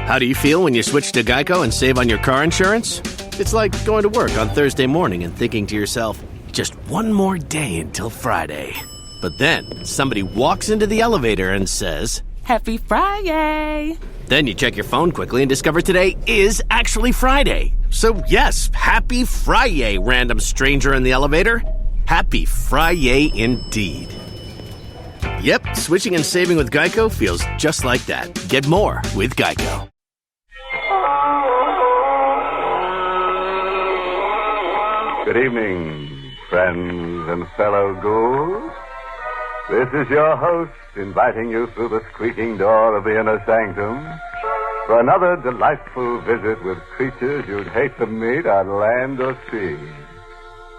How do you feel when you switch to Geico and save on your car insurance? It's like going to work on Thursday morning and thinking to yourself, just one more day until Friday. But then somebody walks into the elevator and says, Happy Friday! Then you check your phone quickly and discover today is actually Friday. So yes, happy Friday, random stranger in the elevator. Happy Friday indeed. Yep, switching and saving with Geico feels just like that. Get more with Geico. Good evening, friends and fellow ghouls. This is your host inviting you through the squeaking door of the inner sanctum for another delightful visit with creatures you'd hate to meet on land or sea,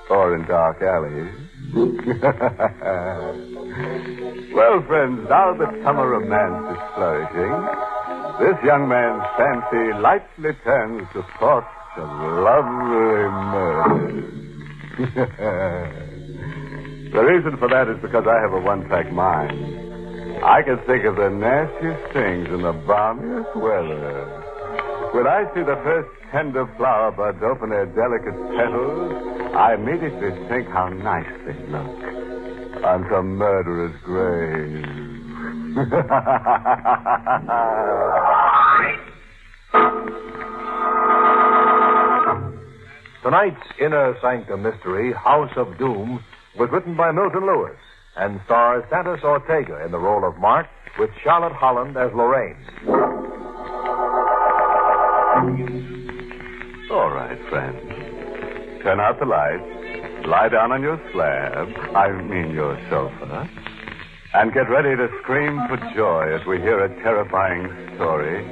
or in dark alleys. Well, friends, now that summer romance is flourishing, this young man's fancy lightly turns to thoughts of lovely murder. The reason for that is because I have a one-track mind. I can think of the nastiest things in the balmiest weather. When I see the first tender flower buds open their delicate petals, I immediately think how nice they look on some murderer's grave. Tonight's Inner Sanctum mystery, House of Doom, was written by Milton Lewis and stars Santos Ortega in the role of Mark, with Charlotte Holland as Lorraine. All right, friends. Turn out the lights, lie down on your slab, your sofa, and get ready to scream for joy as we hear a terrifying story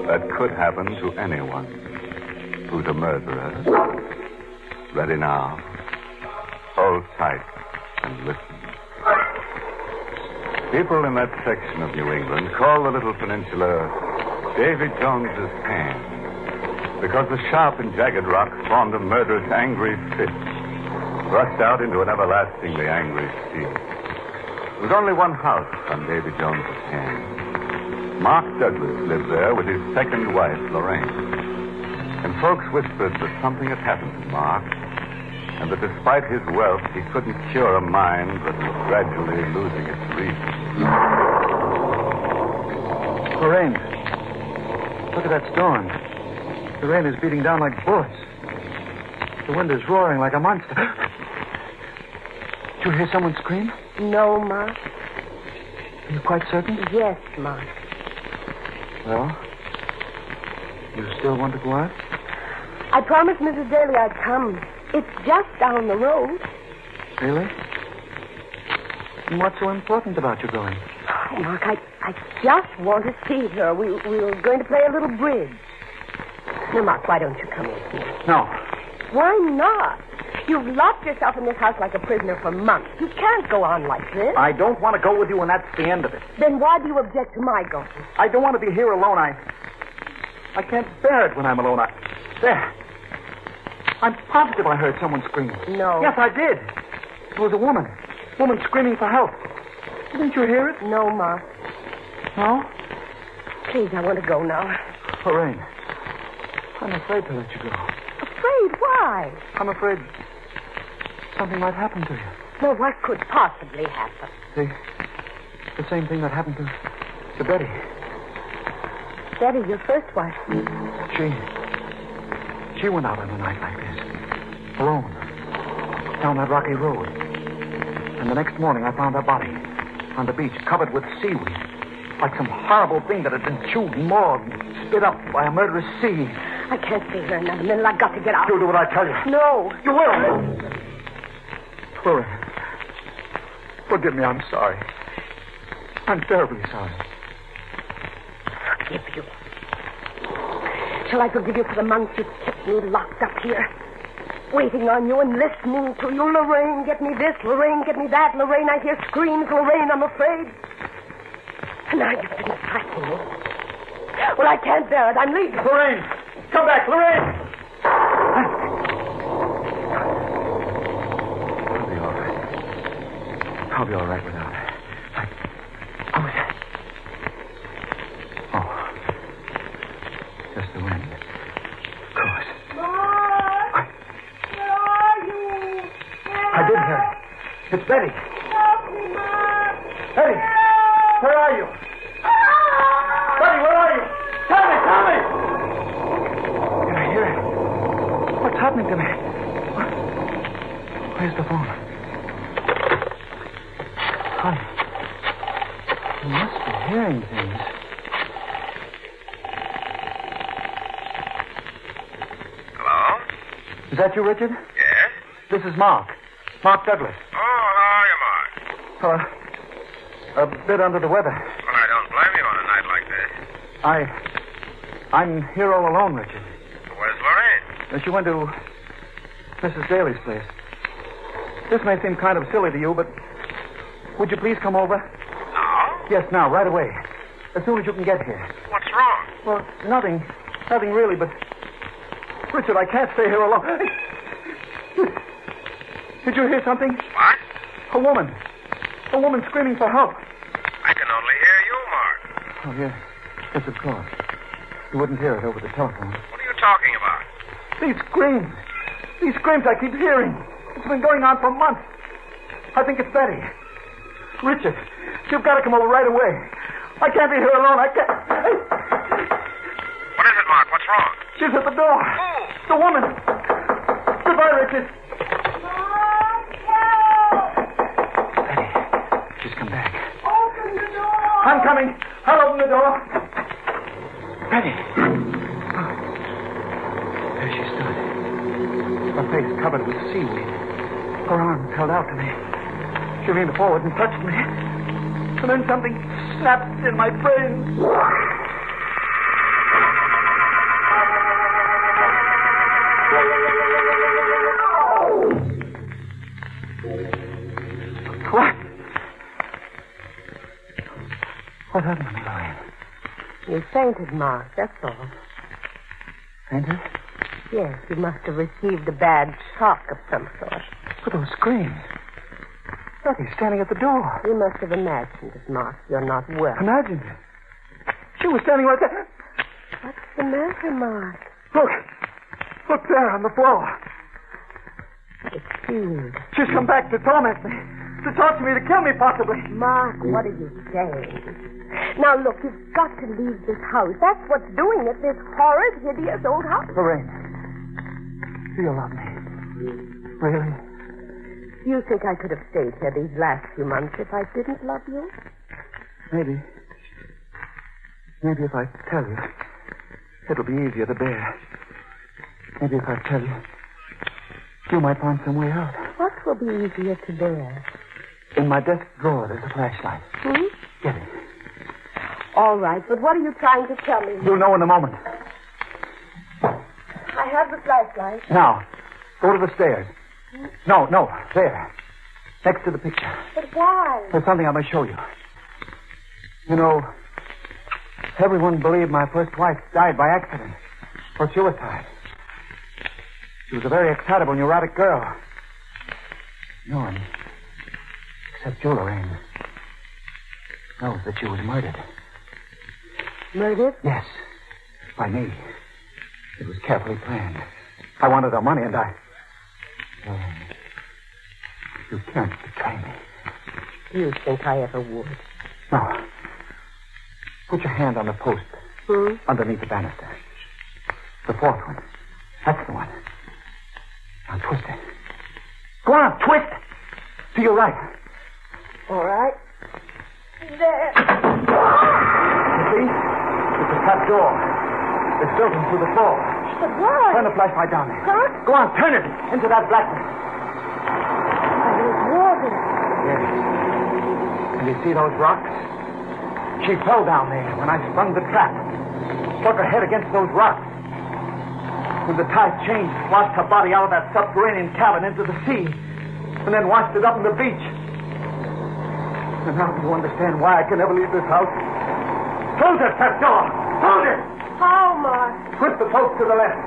that could happen to anyone who's a murderer. Ready now. Hold tight and listen. People in that section of New England call the little peninsula Davy Jones's Hand because the sharp and jagged rock formed a murderous angry fist, thrust out into an everlastingly angry sea. There was only one house on Davy Jones's Hand. Mark Douglas lived there with his second wife, Lorraine. And folks whispered that something had happened to Mark, and that despite his wealth, he couldn't cure a mind that was gradually losing its reason. Lorraine, look at that storm. The rain is beating down like bullets. The wind is roaring like a monster. Did you hear someone scream? No, Mark. Are you quite certain? Yes, Mark. Well, you still want to go out? I promised Mrs. Daly I'd come. It's just down the road. Really? And what's so important about you going? Oh, Mark, I just want to see her. We were going to play a little bridge. Now, Mark, why don't you come with me? No. Why not? You've locked yourself in this house like a prisoner for months. You can't go on like this. I don't want to go with you, and that's the end of it. Then why do you object to my going? I don't want to be here alone. I can't bear it when I'm alone. There. I'm positive I heard someone scream. No. Yes, I did. It was a woman. Woman screaming for help. Didn't you hear it? No, Mark. No? Please, I want to go now. Lorraine, I'm afraid to let you go. Afraid? Why? I'm afraid something might happen to you. Well, what could possibly happen? The same thing that happened to Betty. Betty, your first wife. She went out on a night like this, alone, down that rocky road. And the next morning I found her body on the beach, covered with seaweed, like some horrible thing that had been chewed and mauled and spit up by a murderous sea. I can't stay here another minute. I've got to get out. You'll do what I tell you. No. You will. Lorraine, forgive me. I'm sorry. I'm terribly sorry. Forgive you? Shall I forgive you for the months you've kept me locked up here? Waiting on you and listening to you. Lorraine, get me this. Lorraine, get me that. Lorraine, I hear screams. Lorraine, I'm afraid. And now you've been frightening me. Well, I can't bear it. I'm leaving. Lorraine, come back. Lorraine! I'll be all right. I'll be all right without her. Just the wind. Of course. Mark! Where are you? I did hear it. It's Betty. Help me, Mark! Betty! Where are you? Betty, where are you? Tell me! Did I hear it? What's happening to me? Where's the phone? Honey, you must be hearing things. Hello? Is that you, Richard? Yes? This is Mark. Mark Douglas. Oh, how are you, Mark? A bit under the weather. Well, I don't blame you on a night like this. I'm here all alone, Richard. Where's Lorraine? She went to Mrs. Daly's place. This may seem kind of silly to you, but would you please come over? Now? Yes, now, right away. As soon as you can get here. What's wrong? Well, nothing really, but... Richard, I can't stay here alone. Did you hear something? What? A woman screaming for help. I can only hear you, Mark. Oh, yes. Yes, of course. You wouldn't hear it over the telephone. What are you talking about? These screams I keep hearing. It's been going on for months. I think it's Betty. Richard, you've got to come over right away. I can't be here alone. I can't. What is it, Mark? What's wrong? She's at the door. Who? The woman. Goodbye, Richard. Mark, help! Betty, she's come back. Open the door! I'm coming. I'll open the door. Betty. There she stood. Her face covered with seaweed. Her arms held out to me. She leaned forward and touched me. And then something snapped in my brain. What happened to me, Lorraine? You fainted, Mark, that's all. Fainted? Yes, you must have received a bad shock of some sort. But those screams. Betty standing at the door. You must have imagined it, Mark. You're not well. Imagined it. She was standing right there. What's the matter, Mark? Look there on the floor. It's you. She's come back to torment me. To talk to me, to kill me, possibly. Mark, what are you saying? Now, look, you've got to leave this house. That's what's doing it, this horrid, hideous old house. Lorraine, do you love me? Really? You think I could have stayed here these last few months if I didn't love you? Maybe. Maybe if I tell you, it'll be easier to bear. Maybe if I tell you, you might find some way out. What will be easier to bear? In my desk drawer, there's a flashlight. Get it. All right, but what are you trying to tell me? You'll know in a moment. I have the flashlight. Now, go to the stairs. No, there. Next to the picture. But why? There's something I must show you. You know, everyone believed my first wife died by accident or suicide. She was a very excitable, neurotic girl. No one, except you, Lorraine, knows that she was murdered. Murdered? Yes, by me. It was carefully planned. I wanted her money, and I... Lorraine, you can't betray me. Do you think I ever would? No. Put your hand on the post underneath the banister. The fourth one. That's the one. Now twist it. Go on, twist. To your right. All right. There. You see? It's a trap door. It's built into the floor. But why? Turn the flashlight down there. Huh? Go on, turn it into that blackness. There's water. Yes. And you see those rocks? She fell down there when I sprung the trap. Struck her head against those rocks. When the tide changed, washed her body out of that subterranean cabin into the sea, and then washed it up on the beach. And now do you understand why I can never leave this house? Close that trap door! Close it! How, Mark? Twist the post to the left.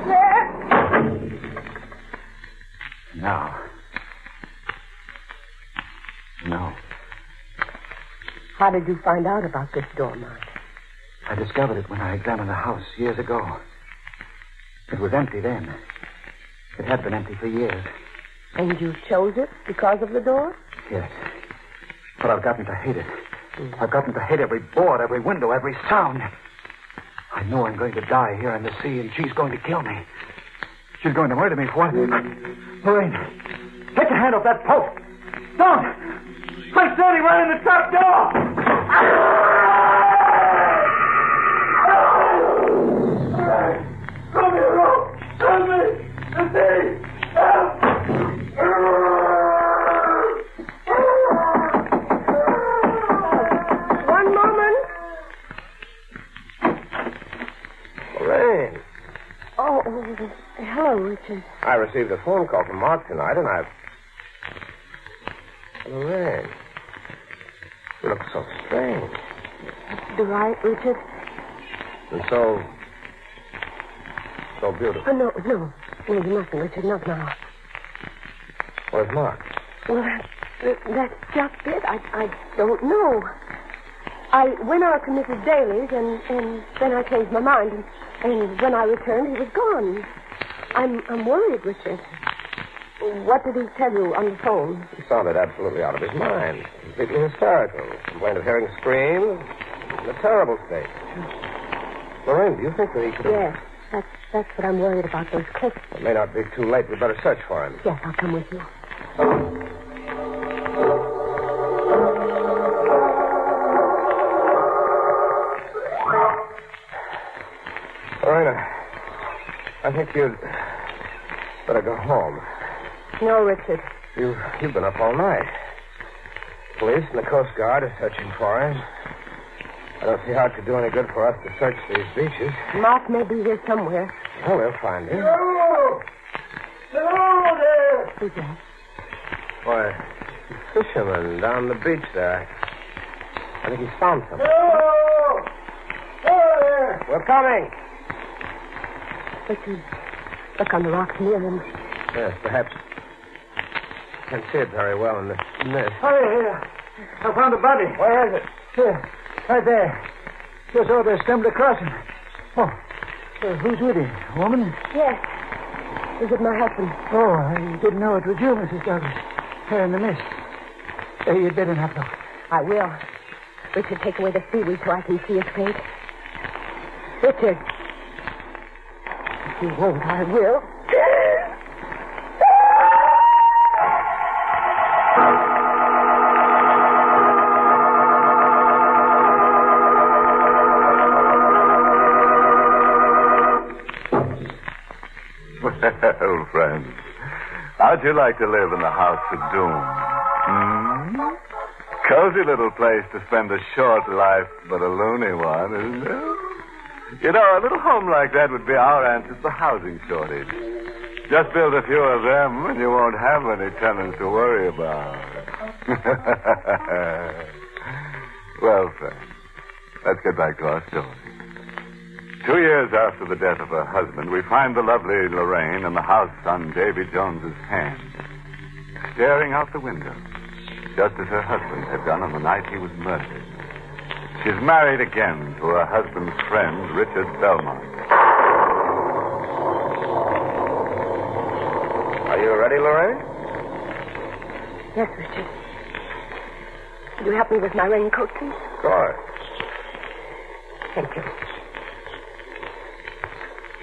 There. Now. No. How did you find out about this door, Mark? I discovered it when I examined the house years ago. It was empty then. It had been empty for years. And you chose it because of the door? Yes. But I've gotten to hate it. I've gotten to hate every board, every window, every sound. I know I'm going to die here in the sea, and she's going to kill me. She's going to murder me for what? Lorraine, take your hand off that post. Don't! I'm standing right in the trap door! Come here, Rope! Help me! The sea! Help! One moment. Lorraine, Oh, hello, Richard. I received a phone call from Mark tonight, and Lorraine, you look so strange. Do I, Richard? And so beautiful. Oh, no, nothing, Richard, not now. Where's Mark? Well, that's just it. I don't know. I went out to Mrs. Daly's, and then I changed my mind, and when I returned, he was gone. I'm worried, Richard. What did he tell you on the phone? He sounded absolutely out of his mind, completely hysterical. Complained of hearing screams, in a terrible state. Lorraine, do you think that he could have... Yes, that's what I'm worried about, those cliffs. It may not be too late. We'd better search for him. Yes, I'll come with you. Lorraine, I think you'd better go home. No, Richard. You've been up all night. Police and the Coast Guard are searching for him. I don't see how it could do any good for us to search these beaches. Mark may be here somewhere. Well, we'll find him. Hello! Hello there! Who's that? Why, the fisherman down the beach there. I think he's found something. Hello! Hello there! We're coming. Richard, look on the rocks near him. Yes, perhaps. Can't see it very well in this mist. Hurry here. I found a body. Where is it? Here. Right there. Just over there, stumbled across him. Oh. Who's with him? A woman? Yes. Is it my husband? Oh, I didn't know it was you, Mrs. Douglas. Here in the mist. You'd better not look. I will. Richard, take away the seaweed so I can see his face. Richard. If you won't, I will. Well, friends, how'd you like to live in the House of Doom? Cozy little place to spend a short life, but a loony one, isn't it? You know, a little home like that would be our answer to the housing shortage. Just build a few of them, and you won't have any tenants to worry about. Well, friends, let's get back to our story. 2 years after the death of her husband, we find the lovely Lorraine in the house on Davy Jones's hand, staring out the window, just as her husband had done on the night he was murdered. She's married again to her husband's friend, Richard Belmont. Are you ready, Lorraine? Yes, Richard. Will you help me with my raincoat, please? Of course. Thank you.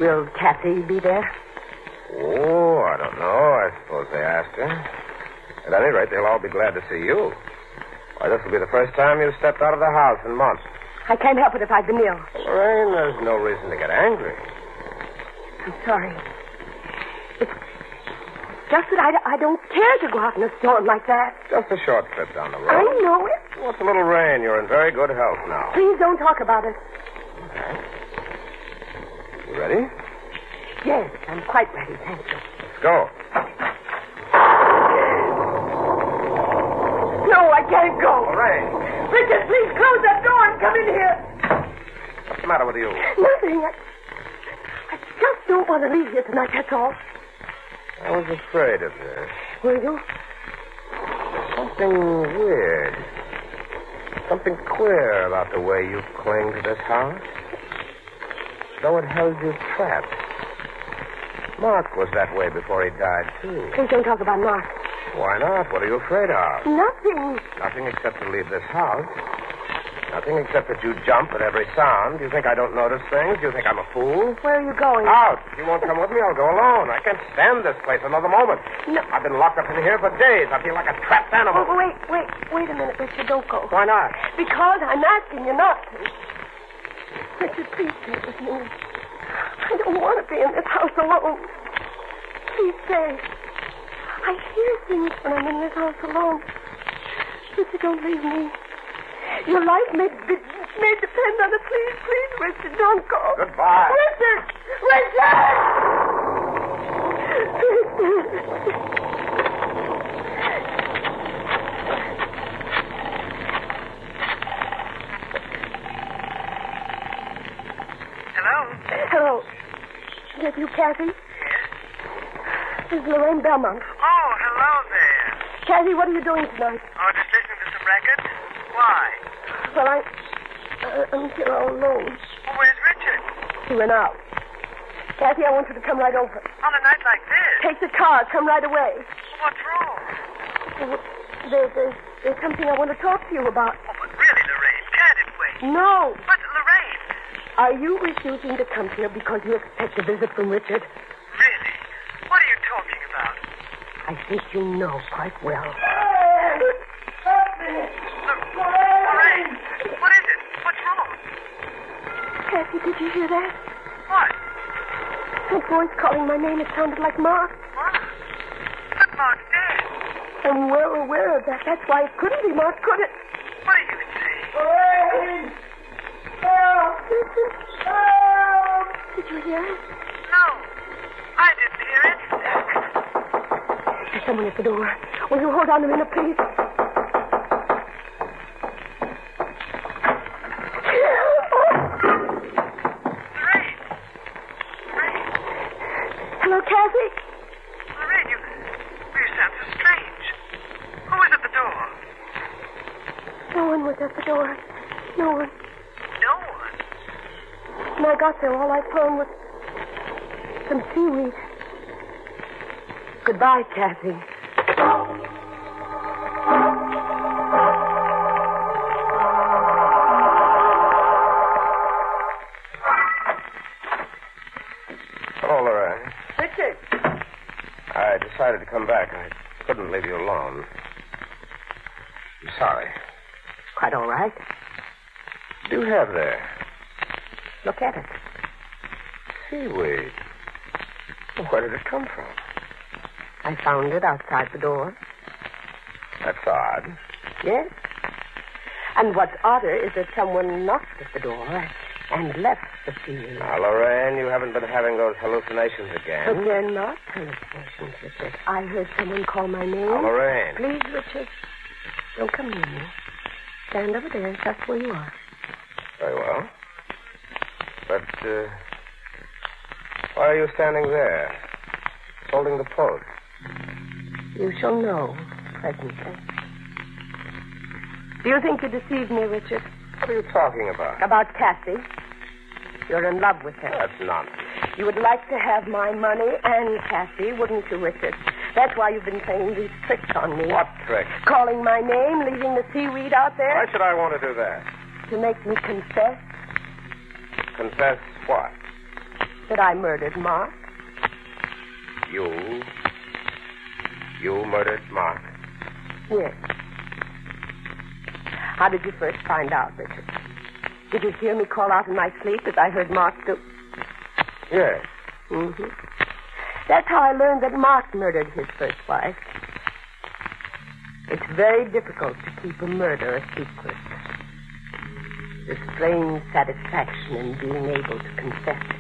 Will Kathy be there? Oh, I don't know. I suppose they asked her. At any rate, they'll all be glad to see you. Why, this will be the first time you've stepped out of the house in months. I can't help it if I've been ill. Lorraine, there's no reason to get angry. I'm sorry. It's just that I don't care to go out in a storm like that. Just a short trip down the road. I know it. What's a little rain? You're in very good health now. Please don't talk about it. Okay. You ready? Yes, I'm quite ready, thank you. Let's go. No, I can't go. Lorraine. Richard, please close that door and come in here. What's the matter with you? Nothing. I just don't want to leave here tonight, that's all. I was afraid of this. Were you? Something weird. something queer about the way you cling to this house. Though it held you trapped. Mark was that way before he died, too. Please don't talk about Mark. Why not? What are you afraid of? Nothing. Nothing except to leave this house. Nothing except that you jump at every sound. Do you think I don't notice things? Do you think I'm a fool? Where are you going? Out. If you won't come with me, I'll go alone. I can't stand this place another moment. No. I've been locked up in here for days. I feel like a trapped animal. Oh, wait a minute, Richard. Don't go. Why not? Because I'm asking you not to. Richard, please stay with me. I don't want to be in this house alone. Please stay. I hear things when I'm in this house alone. Richard, don't leave me. Your life may depend on it. Please, Richard, don't go. Goodbye. Richard! Hello. Is that you, Kathy? Yes? This is Lorraine Belmont. Oh, hello there. Kathy, what are you doing tonight? Oh, just listening to some records? Why? Well, I'm here all alone. Well, where's Richard? He went out. Kathy, I want you to come right over. On a night like this? Take the car. Come right away. What's wrong? There's something I want to talk to you about. Oh, but really, Lorraine, can't it wait? No. But, Lorraine... Are you refusing to come here because you expect a visit from Richard? Really? What are you talking about? I think you know quite well. Lorraine, what is it? What's wrong? Kathy, did you hear that? What? That voice calling my name, it sounded like Mark. What? But Mark's dead. I'm well aware of that. That's why it couldn't be Mark, could it? What are you saying? Did you hear it? No, I didn't hear it. There's someone at the door. Will you hold on a minute, please? Lorraine. Hello, Kathy? Lorraine, you sound so strange. Who was at the door? No one was at the door. No one. No one? When I got there, all I found was some seaweed. Goodbye, Kathy. Hello, Lorraine. Richard. I decided to come back. I couldn't leave you alone. I'm sorry. Quite all right. What do you have there? Look at it. Seaweed. Well, where did it come from? I found it outside the door. That's odd. Yes. And what's odder is that someone knocked at the door and left the seaweed. Now, Lorraine, you haven't been having those hallucinations But again. they're not hallucinations, Richard. I heard someone call my name. Now, Lorraine. Please, Richard, don't come near me. Stand over there, just where you are. Very well. But, why are you standing there, holding the post? You shall know presently. Do you think you deceived me, Richard? What are you talking about? About Cassie? You're in love with her. That's nonsense. You would like to have my money and Cassie, wouldn't you, Richard? That's why you've been playing these tricks on me. What trick? Calling my name, leaving the seaweed out there. Why should I want to do that? To make me confess Confess what? that I murdered Mark. You murdered Mark? Yes. How did you first find out, Richard? Did you hear me call out in my sleep as I heard Mark do? Yes. Mm-hmm. That's how I learned that Mark murdered his first wife. It's very difficult to keep a murder a secret. The strange satisfaction in being able to confess it.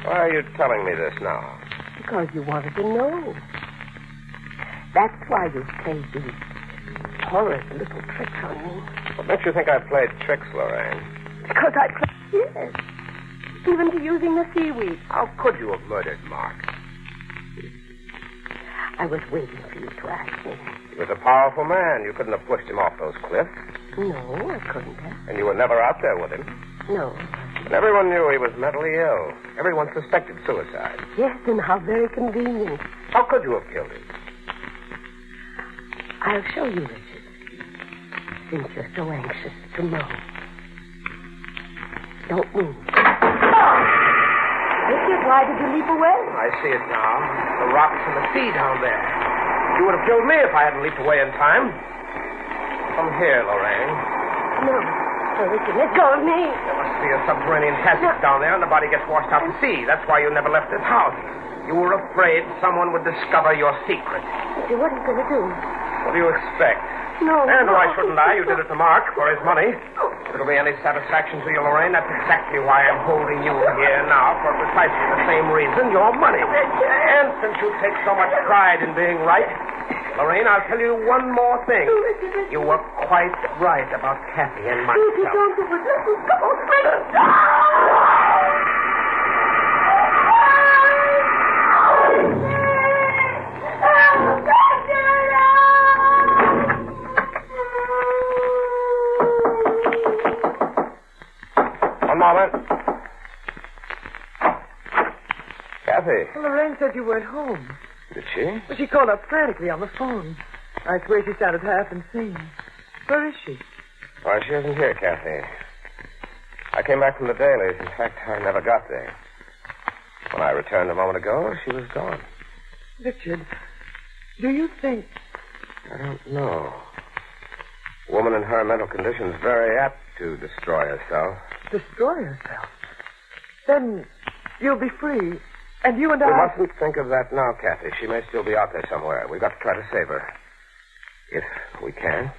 Why are you telling me this now? Because you wanted to know. That's why you played these horrid little tricks on me. What makes you think I played tricks, Lorraine? Because I played, yes. Even to using the seaweed. How could you have murdered Mark? I was waiting for you to ask me. He was a powerful man. You couldn't have pushed him off those cliffs. No, I couldn't have. And you were never out there with him. No. And everyone knew he was mentally ill. Everyone suspected suicide. Yes, and how very convenient. How could you have killed him? I'll show you, Richard. Since you're so anxious to know. Don't move. Richard, why did you leap away? I see it now. The rocks and the sea down there. You would have killed me if I hadn't leaped away in time. Come here, Lorraine. No. Oh, Richard, let go of me. There must be a subterranean passage down there, and the body gets washed out to sea. That's why you never left this house. You were afraid someone would discover your secret. Richard, what are you going to do? What do you expect? No. And why shouldn't I? You did it to Mark for his money. If it'll be any satisfaction to you, Lorraine, that's exactly why I'm holding you here now, for precisely the same reason, your money. And since you take so much pride in being right, Lorraine, I'll tell you one more thing. You were quite right about Kathy and myself. Don't do it. Let me go. One moment. Kathy. Well, Lorraine said you weren't home. Did she? Well, she called up frantically on the phone. I swear she sounded half insane. Where is she? Why, she isn't here, Kathy. I came back from the dailies. In fact, I never got there. When I returned a moment ago, she was gone. Richard, do you think... I don't know. A woman in her mental condition is very apt to destroy herself. Destroy herself? Then you'll be free, and you and We I... mustn't think of that now, Kathy. She may still be out there somewhere. We've got to try to save her. If we can.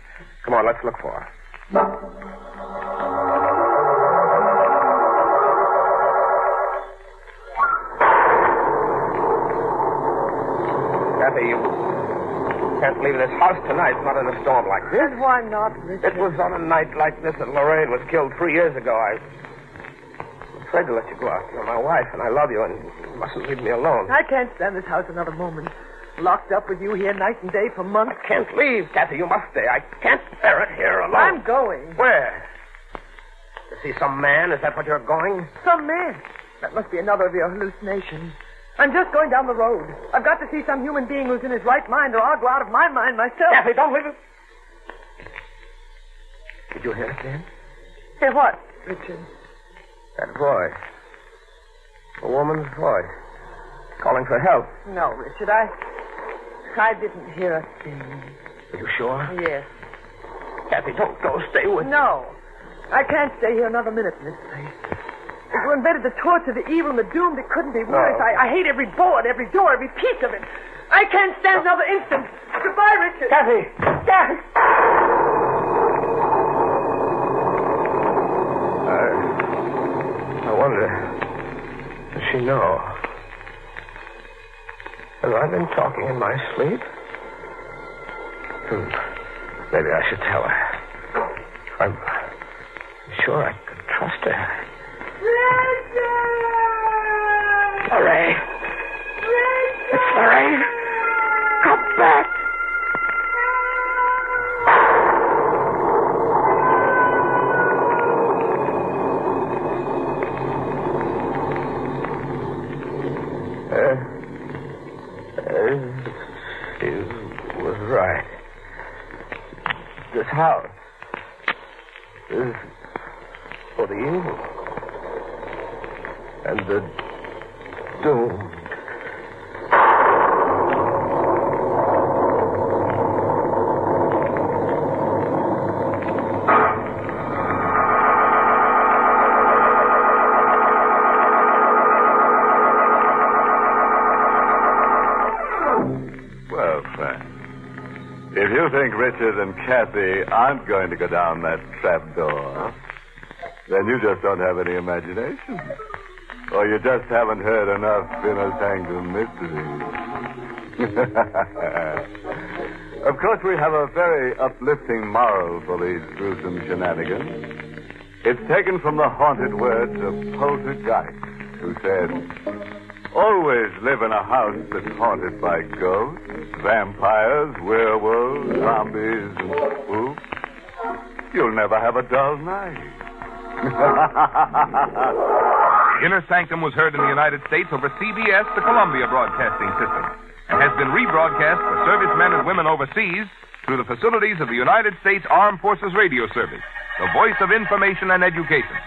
Come on, let's look for her. Kathy, you can't leave this house tonight, not in a storm like this. And why not, Richard? It was on a night like this that Lorraine was killed 3 years ago. I'm afraid to let you go out. You're my wife, and I love you, and you mustn't leave me alone. I can't stand this house another moment. Locked up with you here night and day for months. I can't leave, Kathy. You must stay. I can't bear it here alone. I'm going. Where? To see some man? Is that what you're going? Some man. That must be another of your hallucinations. I'm just going down the road. I've got to see some human being who's in his right mind, or I'll go out of my mind myself. Kathy, don't leave it. Did you hear it then? Hear what, Richard? That voice. A woman's voice. Calling for help. No, Richard, I didn't hear a thing. Are you sure? Yes. Kathy, don't go. Stay with me. No. I can't stay here another minute in this place. If you invented the torture, the evil, and the doomed, it couldn't be worse. No. I hate every board, every door, every piece of it. I can't stand another instant. Goodbye, Richard. Kathy! Kathy! I wonder, does she know? Have I been talking in my sleep? Maybe I should tell her. I'm sure I could trust her. Lorraine! It's Lorraine! Come back! She was right. This house is for the evil and the doomed. Well, Frank, if you think Richard and Kathy aren't going to go down that trap door, then you just don't have any imagination. Or you just haven't heard enough inner Sanctum mysteries. Of course, we have a very uplifting moral for these gruesome shenanigans. It's taken from the haunted words of Poltergeist, who said, "Always live in a house that's haunted by ghosts, vampires, werewolves, zombies, and spooks. you'll never have a dull night. Inner Sanctum was heard in the United States over CBS, the Columbia Broadcasting System, and has been rebroadcast for servicemen and women overseas through the facilities of the United States Armed Forces Radio Service, the voice of information and education.